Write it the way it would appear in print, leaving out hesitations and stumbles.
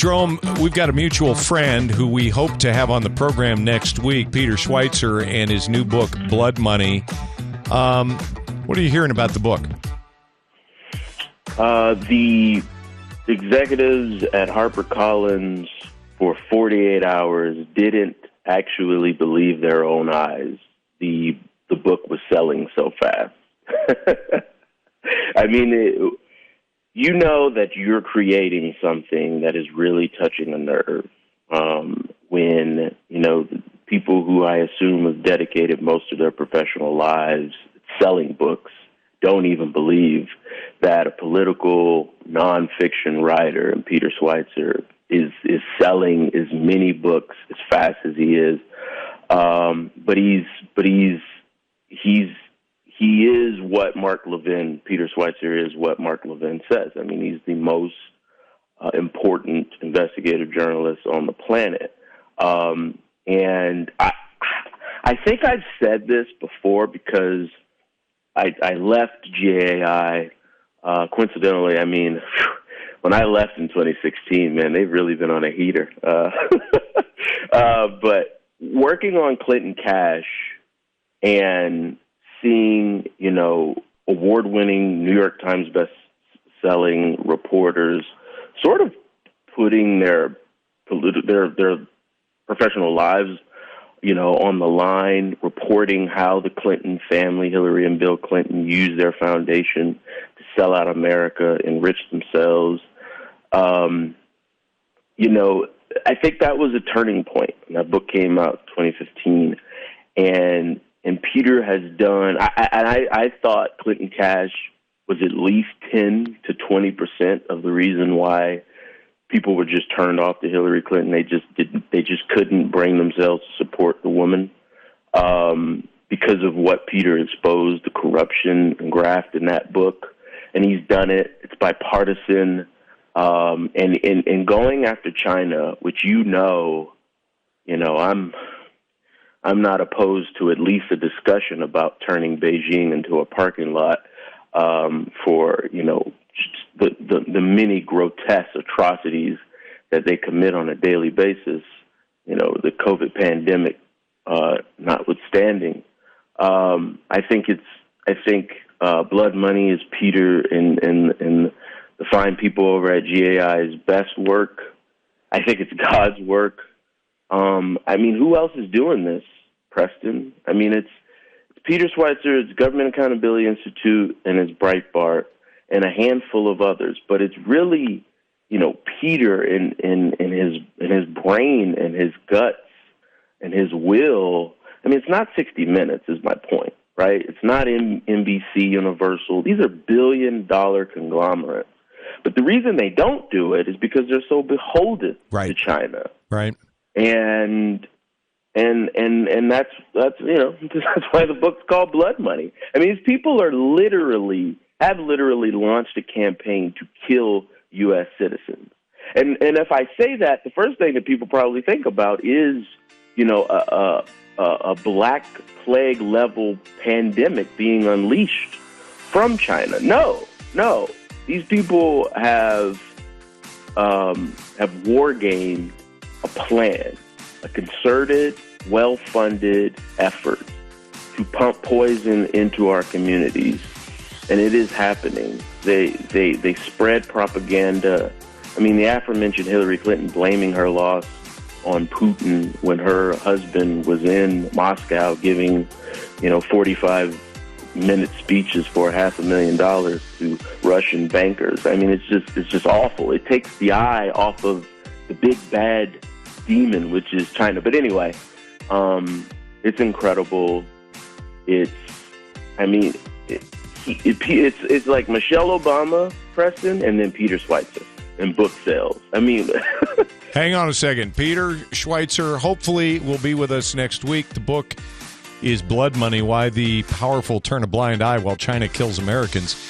Jerome, we've got a mutual friend who we hope to have on the program next week, Peter Schweizer, and his new book, Blood Money. What are you hearing about the book? The executives at HarperCollins for 48 hours didn't actually believe their own eyes. The book was selling so fast. I mean, you know that you're creating something that is really touching a nerve when, you know, people who I assume have dedicated most of their professional lives selling books don't even believe that a political nonfiction writer, and Peter Schweizer, is selling as many books as fast as he is. But he is what Mark Levin, Peter Schweizer is what Mark Levin says. I mean, he's the most important investigative journalist on the planet. And I think I've said this before because I left GAI. Coincidentally, I mean, when I left in 2016, man, they've really been on a heater. But working on Clinton Cash and seeing, you know, award-winning New York Times best-selling reporters sort of putting their professional lives, you know, on the line, reporting how the Clinton family, Hillary and Bill Clinton, used their foundation to sell out America, enrich themselves. You know, I think that was a turning point. That book came out in 2015, and Peter has done. I thought Clinton Cash was at least 10 to 20% of the reason why people were just turned off to Hillary Clinton. They just couldn't bring themselves to support the woman because of what Peter exposed, the corruption and graft in that book. And he's done it. It's bipartisan. And going after China, which you know, I'm not opposed to at least a discussion about turning Beijing into a parking lot for, you know, the many grotesque atrocities that they commit on a daily basis, you know, the COVID pandemic notwithstanding. I think Blood Money is Peter and the fine people over at GAI's best work. I think it's God's work. I mean, who else is doing this, Preston? I mean, it's Peter Schweizer, it's Government Accountability Institute, and it's BREITBART, and a handful of others. But it's really, you know, Peter in his brain and his guts and his will. I mean, it's not 60 Minutes is my point, right? It's not NBC Universal. These are billion-dollar conglomerates. But the reason they don't do it is because they're so beholden to China. Right. And that's you know, that's why the book's called Blood Money. I mean, these people have literally launched a campaign to kill U.S. citizens. And if I say that, the first thing that people probably think about is, you know, a Black Plague level pandemic being unleashed from China. No. These people have war gamed a plan, a concerted, well-funded effort to pump poison into our communities, and it is happening. They spread propaganda. I mean, the aforementioned Hillary Clinton blaming her loss on Putin when her husband was in Moscow giving, you know, 45-minute speeches for $500,000 to Russian bankers. I mean, it's just awful. It takes the eye off of the big bad demon, which is China. But anyway, it's incredible. It's like Michelle Obama, Preston, and then Peter Schweizer in book sales. I mean, hang on a second. Peter Schweizer hopefully will be with us next week. The book is Blood Money: Why the Powerful Turn a Blind Eye While China Kills Americans.